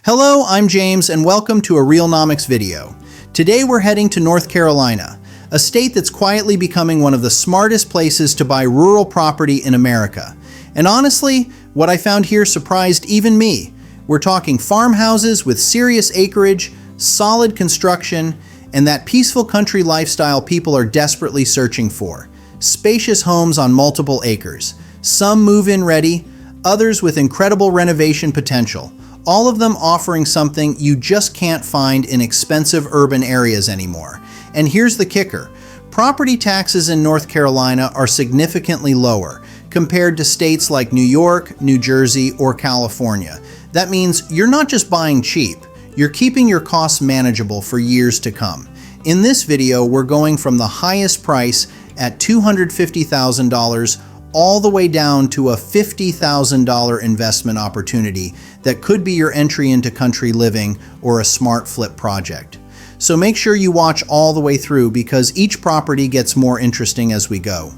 Hello, I'm James and welcome to a Realnomics video. Today we're heading to North Carolina, a state that's quietly becoming one of the smartest places to buy rural property in America. And honestly, what I found here surprised even me. We're talking farmhouses with serious acreage, solid construction, and that peaceful country lifestyle people are desperately searching for. Spacious homes on multiple acres, some move-in ready, others with incredible renovation potential. All of them offering something you just can't find in expensive urban areas anymore. And here's the kicker. Property taxes in North Carolina are significantly lower compared to states like New York, New Jersey, or California. That means you're not just buying cheap, you're keeping your costs manageable for years to come. In this video, we're going from the highest price at $250,000 all the way down to a $50,000 investment opportunity that could be your entry into country living or a smart flip project. So make sure you watch all the way through because each property gets more interesting as we go.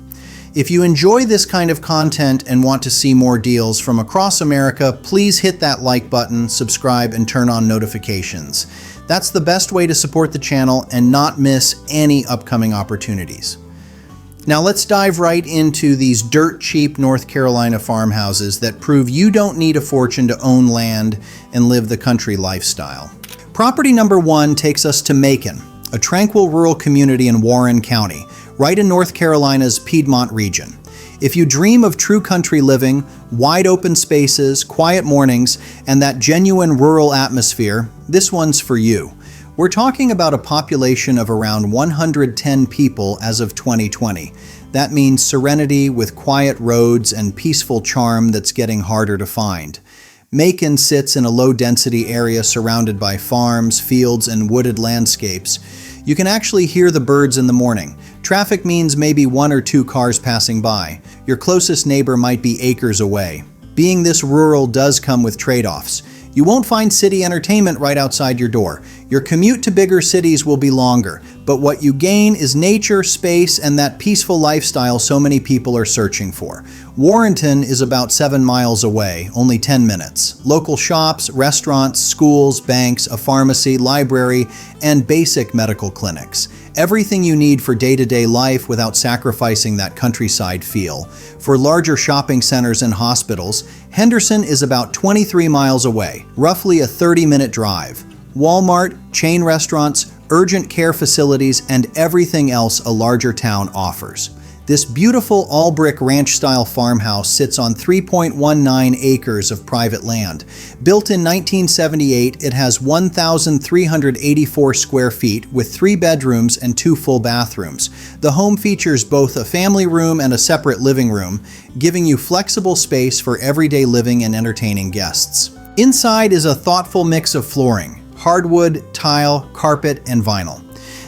If you enjoy this kind of content and want to see more deals from across America, please hit that like button, subscribe, and turn on notifications. That's the best way to support the channel and not miss any upcoming opportunities. Now let's dive right into these dirt cheap North Carolina farmhouses that prove you don't need a fortune to own land and live the country lifestyle. Property number one takes us to Macon, a tranquil rural community in Warren County, right in North Carolina's Piedmont region. If you dream of true country living, wide open spaces, quiet mornings, and that genuine rural atmosphere, this one's for you. We're talking about a population of around 110 people as of 2020. That means serenity with quiet roads and peaceful charm that's getting harder to find. Macon sits in a low-density area surrounded by farms, fields, and wooded landscapes. You can actually hear the birds in the morning. Traffic means maybe one or two cars passing by. Your closest neighbor might be acres away. Being this rural does come with trade-offs. You won't find city entertainment right outside your door. Your commute to bigger cities will be longer, but what you gain is nature, space, and that peaceful lifestyle so many people are searching for. Warrenton is about 7 miles away, only 10 minutes. Local shops, restaurants, schools, banks, a pharmacy, library, and basic medical clinics. Everything you need for day-to-day life without sacrificing that countryside feel. For larger shopping centers and hospitals, Henderson is about 23 miles away, roughly a 30-minite drive. Walmart, chain restaurants, urgent care facilities, and everything else a larger town offers. This beautiful all-brick ranch-style farmhouse sits on 3.19 acres of private land. Built in 1978, it has 1,384 square feet with 3 bedrooms and 2 full bathrooms. The home features both a family room and a separate living room, giving you flexible space for everyday living and entertaining guests. Inside is a thoughtful mix of flooring, hardwood, tile, carpet, and vinyl.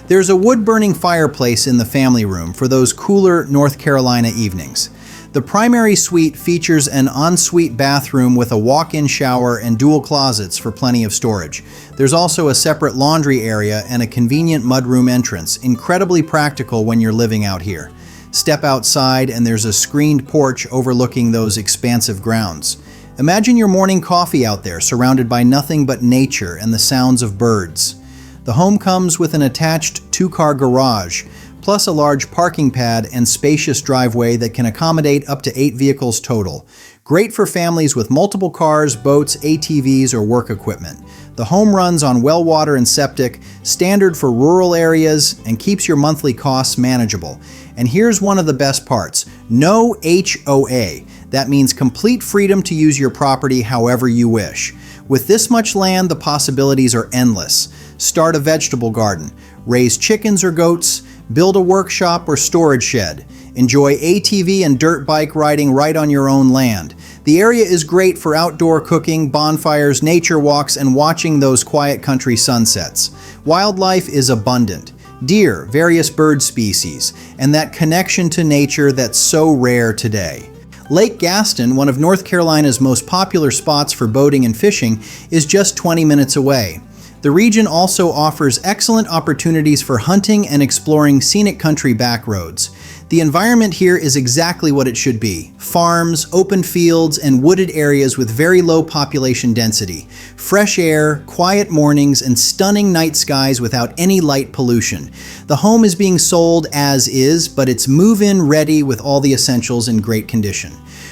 There's a wood-burning fireplace in the family room for those cooler North Carolina evenings. The primary suite features an ensuite bathroom with a walk-in shower and dual closets for plenty of storage. There's also a separate laundry area and a convenient mudroom entrance, incredibly practical when you're living out here. Step outside and there's a screened porch overlooking those expansive grounds. Imagine your morning coffee out there, surrounded by nothing but nature and the sounds of birds. The home comes with an attached 2-car garage, plus a large parking pad and spacious driveway that can accommodate up to 8 vehicles total. Great for families with multiple cars, boats, ATVs, or work equipment. The home runs on well water and septic, standard for rural areas, and keeps your monthly costs manageable. And here's one of the best parts: no HOA. That means complete freedom to use your property however you wish. With this much land, the possibilities are endless. Start a vegetable garden, raise chickens or goats, build a workshop or storage shed. Enjoy ATV and dirt bike riding right on your own land. The area is great for outdoor cooking, bonfires, nature walks, and watching those quiet country sunsets. Wildlife is abundant. Deer, various bird species, and that connection to nature that's so rare today. Lake Gaston, one of North Carolina's most popular spots for boating and fishing, is just 20 minutes away. The region also offers excellent opportunities for hunting and exploring scenic country back roads. The environment here is exactly what it should be. Farms, open fields, and wooded areas with very low population density. Fresh air, quiet mornings, and stunning night skies without any light pollution. The home is being sold as is, but it's move-in ready with all the essentials in great condition.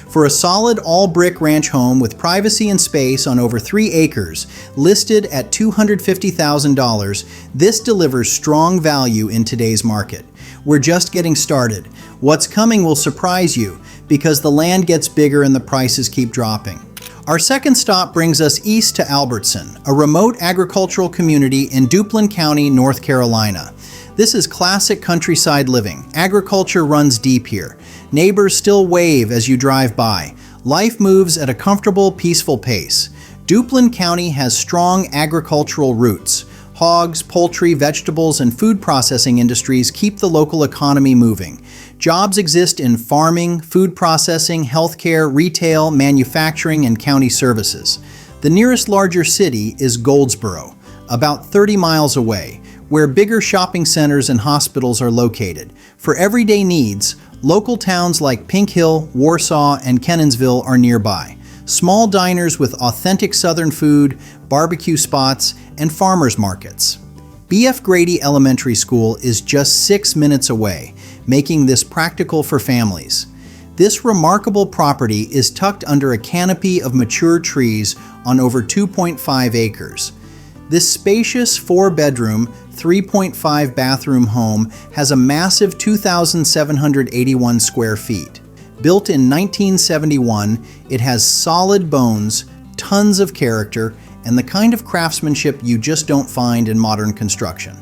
For a solid all-brick ranch home with privacy and space on over 3 acres, listed at $250,000, this delivers strong value in today's market. We're just getting started. What's coming will surprise you because the land gets bigger and the prices keep dropping. Our second stop brings us east to Albertson, a remote agricultural community in Duplin County, North Carolina. This is classic countryside living. Agriculture runs deep here. Neighbors still wave as you drive by. Life moves at a comfortable, peaceful pace. Duplin County has strong agricultural roots. Hogs, poultry, vegetables, and food processing industries keep the local economy moving. Jobs exist in farming, food processing, healthcare, retail, manufacturing, and county services. The nearest larger city is Goldsboro, about 30 miles away, where bigger shopping centers and hospitals are located. For everyday needs, local towns like Pink Hill, Warsaw, and Kenansville are nearby. Small diners with authentic Southern food, barbecue spots, and farmers markets. B.F. Grady Elementary School is just 6 minutes away, making this practical for families. This remarkable property is tucked under a canopy of mature trees on over 2.5 acres. This spacious 4-bedroom, 3.5 bathroom home has a massive 2,781 square feet. Built in 1971, it has solid bones, tons of character, and the kind of craftsmanship you just don't find in modern construction.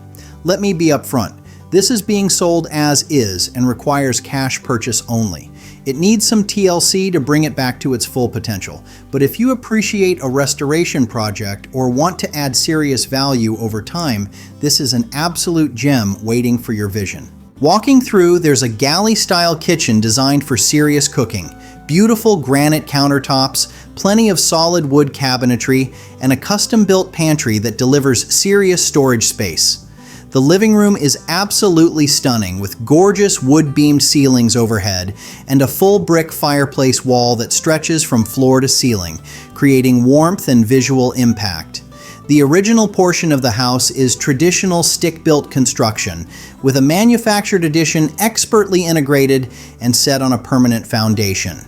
Let me be upfront. This is being sold as is and requires cash purchase only. It needs some TLC to bring it back to its full potential. But if you appreciate a restoration project or want to add serious value over time, this is an absolute gem waiting for your vision. Walking through, there's a galley-style kitchen designed for serious cooking. Beautiful granite countertops, plenty of solid wood cabinetry, and a custom-built pantry that delivers serious storage space. The living room is absolutely stunning with gorgeous wood-beamed ceilings overhead and a full brick fireplace wall that stretches from floor to ceiling, creating warmth and visual impact. The original portion of the house is traditional stick-built construction, with a manufactured addition expertly integrated and set on a permanent foundation.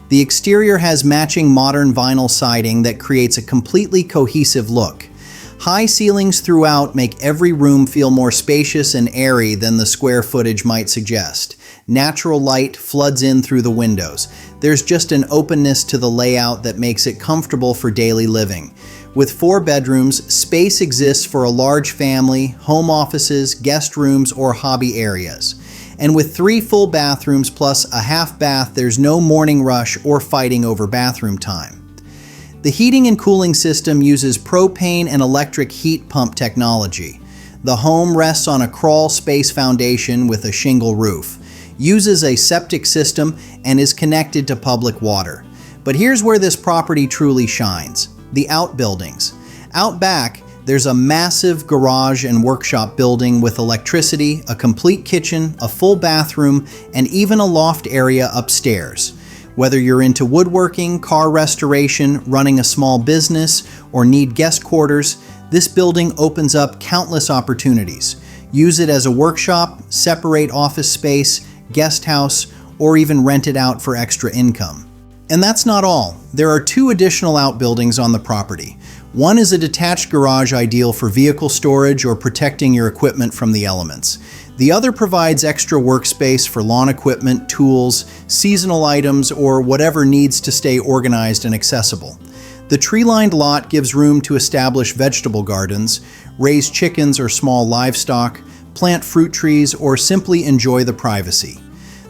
The exterior has matching modern vinyl siding that creates a completely cohesive look. High ceilings throughout make every room feel more spacious and airy than the square footage might suggest. Natural light floods in through the windows. There's just an openness to the layout that makes it comfortable for daily living. With 4 bedrooms, space exists for a large family, home offices, guest rooms, or hobby areas. And with 3 full bathrooms plus a half bath, there's no morning rush or fighting over bathroom time. The heating and cooling system uses propane and electric heat pump technology. The home rests on a crawl space foundation with a shingle roof, uses a septic system, and is connected to public water. But here's where this property truly shines: the outbuildings. Out back, there's a massive garage and workshop building with electricity, a complete kitchen, a full bathroom, and even a loft area upstairs. Whether you're into woodworking, car restoration, running a small business, or need guest quarters, this building opens up countless opportunities. Use it as a workshop, separate office space, guest house, or even rent it out for extra income. And that's not all. There are 2 additional outbuildings on the property. One is a detached garage ideal for vehicle storage or protecting your equipment from the elements. The other provides extra workspace for lawn equipment, tools, seasonal items, or whatever needs to stay organized and accessible. The tree-lined lot gives room to establish vegetable gardens, raise chickens or small livestock, plant fruit trees, or simply enjoy the privacy.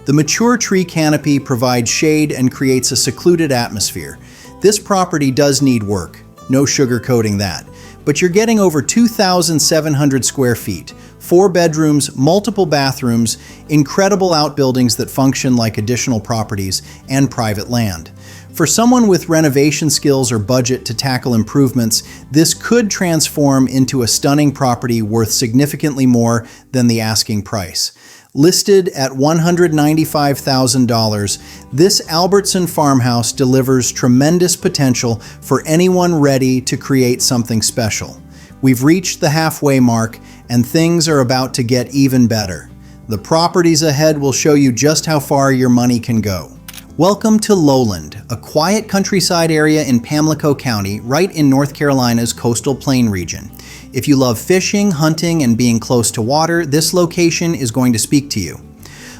The mature tree canopy provides shade and creates a secluded atmosphere. This property does need work, no sugarcoating that, but you're getting over 2,700 square feet, 4 bedrooms, multiple bathrooms, incredible outbuildings that function like additional properties, and private land. For someone with renovation skills or budget to tackle improvements, this could transform into a stunning property worth significantly more than the asking price. Listed at $195,000, this Albertson farmhouse delivers tremendous potential for anyone ready to create something special. We've reached the halfway mark, and things are about to get even better. The properties ahead will show you just how far your money can go. Welcome to Lowland, a quiet countryside area in Pamlico County, right in North Carolina's coastal plain region. If you love fishing, hunting, and being close to water, this location is going to speak to you.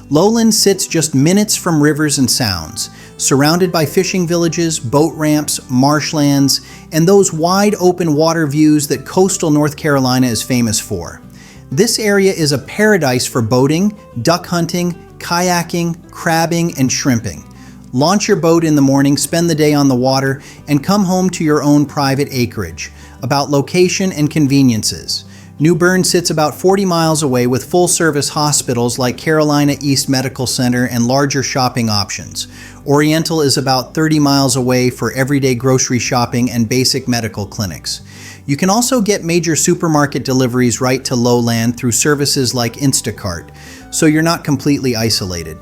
Lowland sits just minutes from rivers and sounds, surrounded by fishing villages, boat ramps, marshlands, and those wide open water views that coastal North Carolina is famous for. This area is a paradise for boating, duck hunting, kayaking, crabbing, and shrimping. Launch your boat in the morning, spend the day on the water, and come home to your own private acreage. About location and conveniences. New Bern sits about 40 miles away with full-service hospitals like Carolina East Medical Center and larger shopping options. Oriental is about 30 miles away for everyday grocery shopping and basic medical clinics. You can also get major supermarket deliveries right to Lowland through services like Instacart, so you're not completely isolated.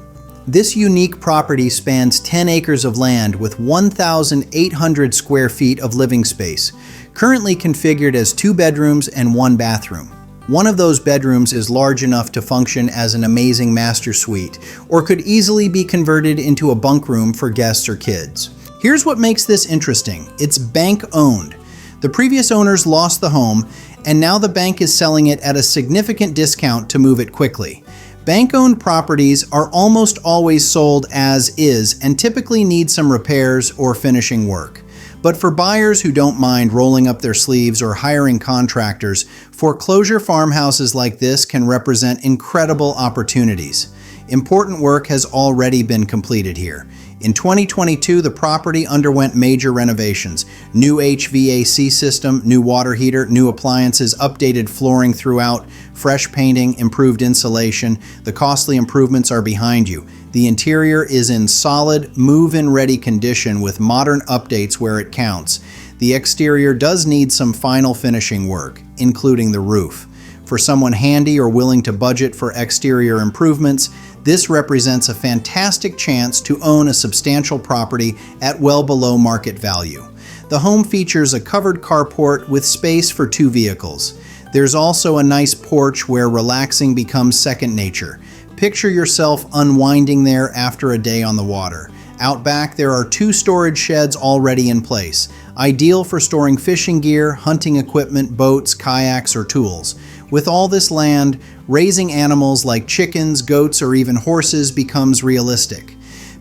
This unique property spans 10 acres of land with 1,800 square feet of living space, currently configured as 2 bedrooms and 1 bathroom. One of those bedrooms is large enough to function as an amazing master suite, or could easily be converted into a bunk room for guests or kids. Here's what makes this interesting. It's bank-owned. The previous owners lost the home, and now the bank is selling it at a significant discount to move it quickly. Bank-owned properties are almost always sold as is and typically need some repairs or finishing work. But for buyers who don't mind rolling up their sleeves or hiring contractors, foreclosure farmhouses like this can represent incredible opportunities. Important work has already been completed here. In 2022, the property underwent major renovations. New HVAC system, new water heater, new appliances, updated flooring throughout, fresh painting, improved insulation. The costly improvements are behind you. The interior is in solid, move-in ready condition with modern updates where it counts. The exterior does need some final finishing work, including the roof. For someone handy or willing to budget for exterior improvements, this represents a fantastic chance to own a substantial property at well below market value. The home features a covered carport with space for 2 vehicles. There's also a nice porch where relaxing becomes second nature. Picture yourself unwinding there after a day on the water. Out back, there are 2 storage sheds already in place, ideal for storing fishing gear, hunting equipment, boats, kayaks, or tools. With all this land, raising animals like chickens, goats, or even horses becomes realistic.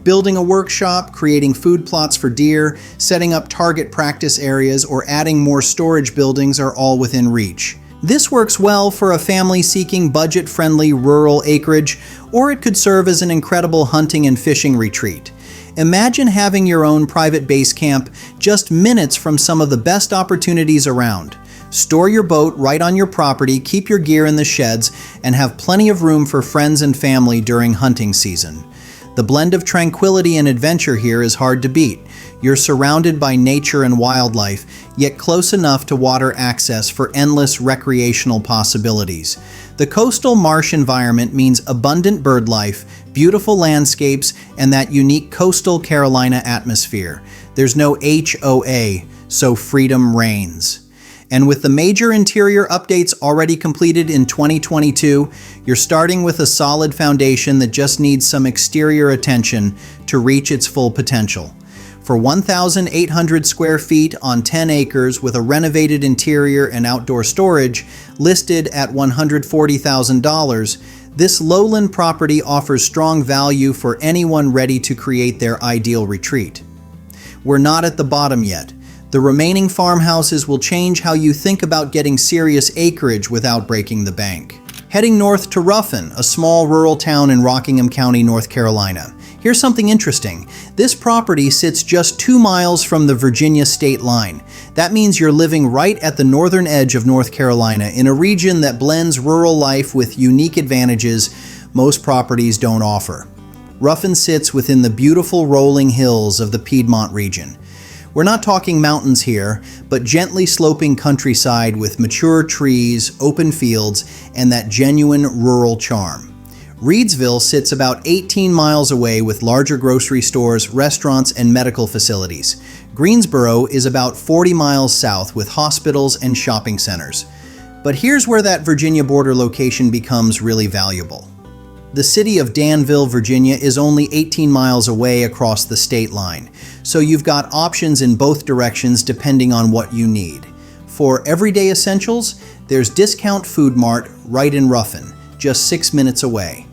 Building a workshop, creating food plots for deer, setting up target practice areas, or adding more storage buildings are all within reach. This works well for a family seeking budget-friendly rural acreage, or it could serve as an incredible hunting and fishing retreat. Imagine having your own private base camp just minutes from some of the best opportunities around. Store your boat right on your property, keep your gear in the sheds, and have plenty of room for friends and family during hunting season. The blend of tranquility and adventure here is hard to beat. You're surrounded by nature and wildlife, yet close enough to water access for endless recreational possibilities. The coastal marsh environment means abundant bird life, beautiful landscapes, and that unique coastal Carolina atmosphere. There's no HOA, so freedom reigns. And with the major interior updates already completed in 2022, you're starting with a solid foundation that just needs some exterior attention to reach its full potential. For 1,800 square feet on 10 acres with a renovated interior and outdoor storage, listed at $140,000, this Lowland property offers strong value for anyone ready to create their ideal retreat. We're not at the bottom yet. The remaining farmhouses will change how you think about getting serious acreage without breaking the bank. Heading north to Ruffin, a small rural town in Rockingham County, North Carolina. Here's something interesting. This property sits just 2 miles from the Virginia state line. That means you're living right at the northern edge of North Carolina in a region that blends rural life with unique advantages most properties don't offer. Ruffin sits within the beautiful rolling hills of the Piedmont region. We're not talking mountains here, but gently sloping countryside with mature trees, open fields, and that genuine rural charm. Reedsville sits about 18 miles away with larger grocery stores, restaurants, and medical facilities. Greensboro is about 40 miles south with hospitals and shopping centers. But here's where that Virginia border location becomes really valuable. The city of Danville, Virginia is only 18 miles away across the state line, so you've got options in both directions depending on what you need. For everyday essentials, there's Discount Food Mart right in Ruffin, just 6 minutes away.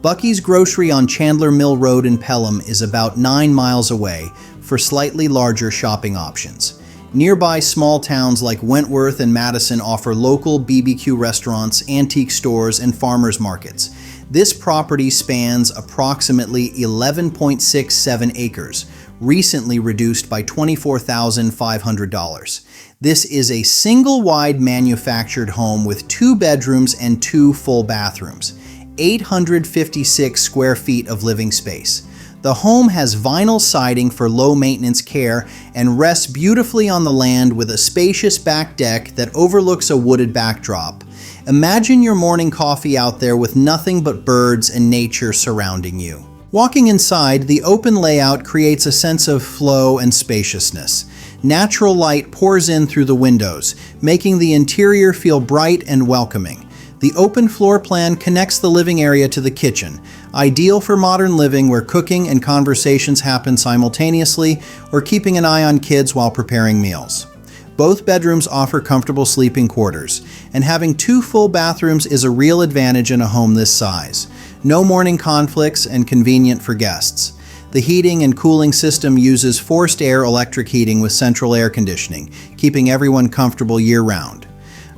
Bucky's Grocery on Chandler Mill Road in Pelham is about 9 miles away for slightly larger shopping options. Nearby small towns like Wentworth and Madison offer local BBQ restaurants, antique stores, and farmers markets. This property spans approximately 11.67 acres, recently reduced by $24,500. This is a single-wide manufactured home with 2 bedrooms and 2 full bathrooms. 856 square feet of living space. The home has vinyl siding for low-maintenance care and rests beautifully on the land with a spacious back deck that overlooks a wooded backdrop. Imagine your morning coffee out there with nothing but birds and nature surrounding you. Walking inside, the open layout creates a sense of flow and spaciousness. Natural light pours in through the windows, making the interior feel bright and welcoming. The open floor plan connects the living area to the kitchen, ideal for modern living where cooking and conversations happen simultaneously or keeping an eye on kids while preparing meals. Both bedrooms offer comfortable sleeping quarters, and having 2 full bathrooms is a real advantage in a home this size. No morning conflicts and convenient for guests. The heating and cooling system uses forced air electric heating with central air conditioning, keeping everyone comfortable year-round.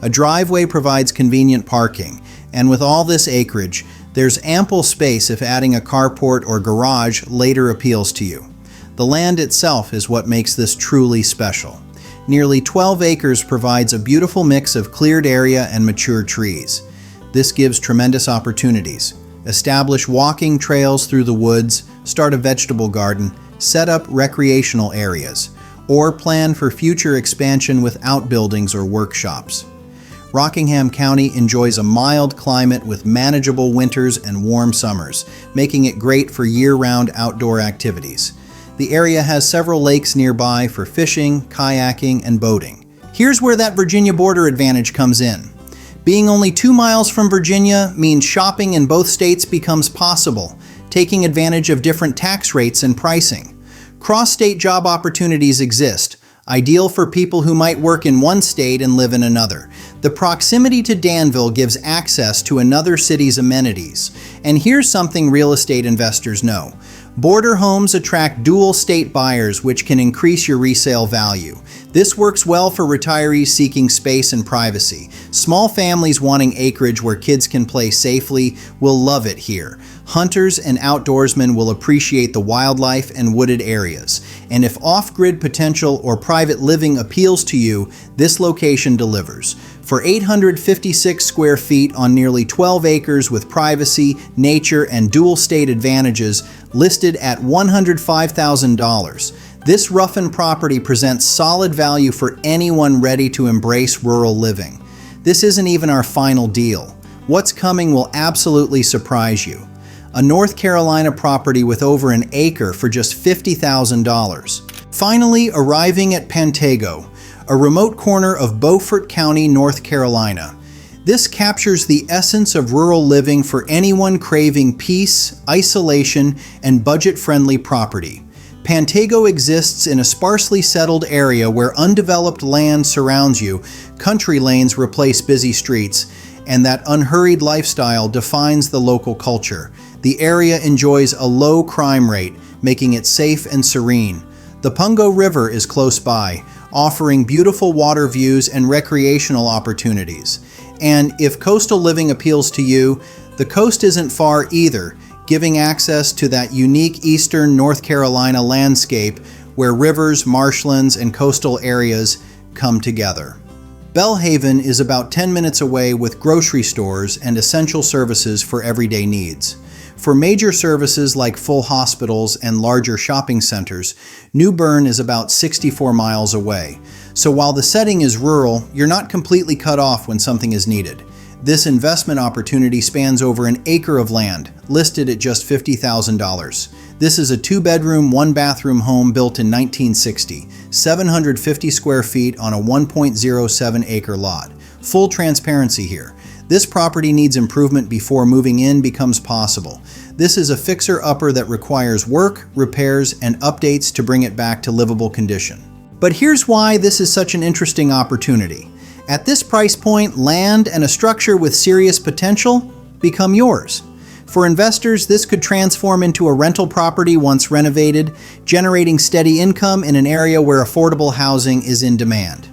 A driveway provides convenient parking, and with all this acreage, there's ample space if adding a carport or garage later appeals to you. The land itself is what makes this truly special. Nearly 12 acres provides a beautiful mix of cleared area and mature trees. This gives tremendous opportunities. Establish walking trails through the woods, start a vegetable garden, set up recreational areas, or plan for future expansion with outbuildings or workshops. Rockingham County enjoys a mild climate with manageable winters and warm summers, making it great for year-round outdoor activities. The area has several lakes nearby for fishing, kayaking, and boating. Here's where that Virginia border advantage comes in. Being only 2 miles from Virginia means shopping in both states becomes possible, taking advantage of different tax rates and pricing. Cross-state job opportunities exist, ideal for people who might work in one state and live in another. The proximity to Danville gives access to another city's amenities. And here's something real estate investors know. Border homes attract dual state buyers, which can increase your resale value. This works well for retirees seeking space and privacy. Small families wanting acreage where kids can play safely will love it here. Hunters and outdoorsmen will appreciate the wildlife and wooded areas. And if off-grid potential or private living appeals to you, this location delivers. For 856 square feet on nearly 12 acres with privacy, nature, and dual state advantages, listed at $105,000. This Ruffin property presents solid value for anyone ready to embrace rural living. This isn't even our final deal. What's coming will absolutely surprise you. A North Carolina property with over an acre for just $50,000. Finally, arriving at Pantego, a remote corner of Beaufort County, North Carolina. This captures the essence of rural living for anyone craving peace, isolation, and budget-friendly property. Pantego exists in a sparsely settled area where undeveloped land surrounds you, country lanes replace busy streets, and that unhurried lifestyle defines the local culture. The area enjoys a low crime rate, making it safe and serene. The Pungo River is close by, offering beautiful water views and recreational opportunities. And if coastal living appeals to you, the coast isn't far either, giving access to that unique eastern North Carolina landscape where rivers, marshlands, and coastal areas come together. Belhaven is about 10 minutes away with grocery stores and essential services for everyday needs. For major services like full hospitals and larger shopping centers, New Bern is about 64 miles away. So while the setting is rural, you're not completely cut off when something is needed. This investment opportunity spans over an acre of land, listed at just $50,000. This is a 2-bedroom, 1-bathroom home built in 1960, 750 square feet on a 1.07-acre lot. Full transparency here. This property needs improvement before moving in becomes possible. This is a fixer-upper that requires work, repairs, and updates to bring it back to livable condition. But here's why this is such an interesting opportunity. At this price point, land and a structure with serious potential become yours. For investors, this could transform into a rental property once renovated, generating steady income in an area where affordable housing is in demand.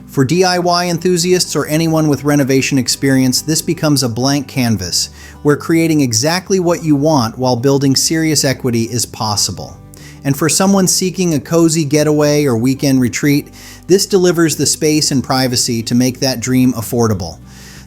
For DIY enthusiasts or anyone with renovation experience, this becomes a blank canvas, where creating exactly what you want while building serious equity is possible. And for someone seeking a cozy getaway or weekend retreat, this delivers the space and privacy to make that dream affordable.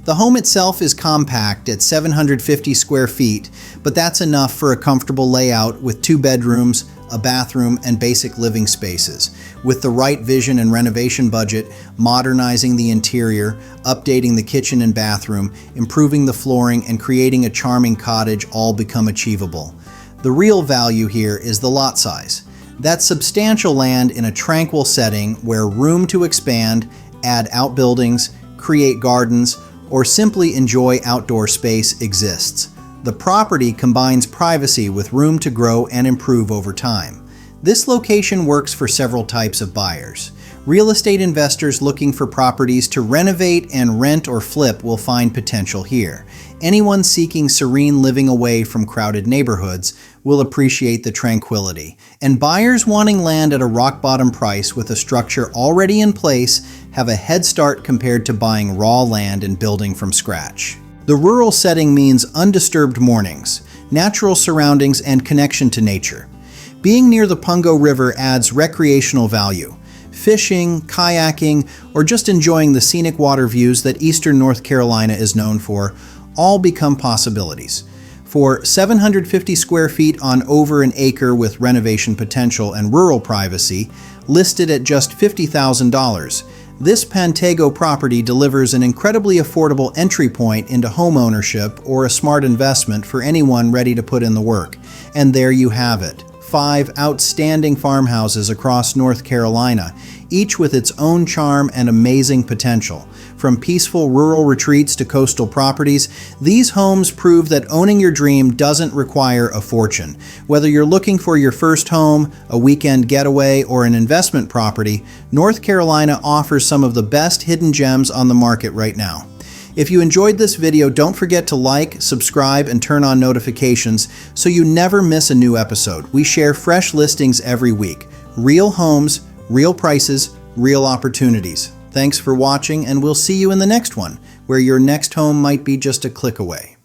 The home itself is compact at 750 square feet, but that's enough for a comfortable layout with 2 bedrooms, a bathroom, and basic living spaces. With the right vision and renovation budget, modernizing the interior, updating the kitchen and bathroom, improving the flooring, and creating a charming cottage all become achievable. The real value here is the lot size. That's substantial land in a tranquil setting where room to expand, add outbuildings, create gardens, or simply enjoy outdoor space exists. The property combines privacy with room to grow and improve over time. This location works for several types of buyers. Real estate investors looking for properties to renovate and rent or flip will find potential here. Anyone seeking serene living away from crowded neighborhoods will appreciate the tranquility. And buyers wanting land at a rock-bottom price with a structure already in place have a head start compared to buying raw land and building from scratch. The rural setting means undisturbed mornings, natural surroundings, and connection to nature. Being near the Pantego River adds recreational value. Fishing, kayaking, or just enjoying the scenic water views that eastern North Carolina is known for all become possibilities. For 750 square feet on over an acre with renovation potential and rural privacy, listed at just $50,000, this Pantego property delivers an incredibly affordable entry point into homeownership or a smart investment for anyone ready to put in the work. And there you have it. 5 outstanding farmhouses across North Carolina, each with its own charm and amazing potential. From peaceful rural retreats to coastal properties, these homes prove that owning your dream doesn't require a fortune. Whether you're looking for your first home, a weekend getaway, or an investment property, North Carolina offers some of the best hidden gems on the market right now. If you enjoyed this video, don't forget to like, subscribe, and turn on notifications so you never miss a new episode. We share fresh listings every week. Real homes, real prices, real opportunities. Thanks for watching, and we'll see you in the next one, where your next home might be just a click away.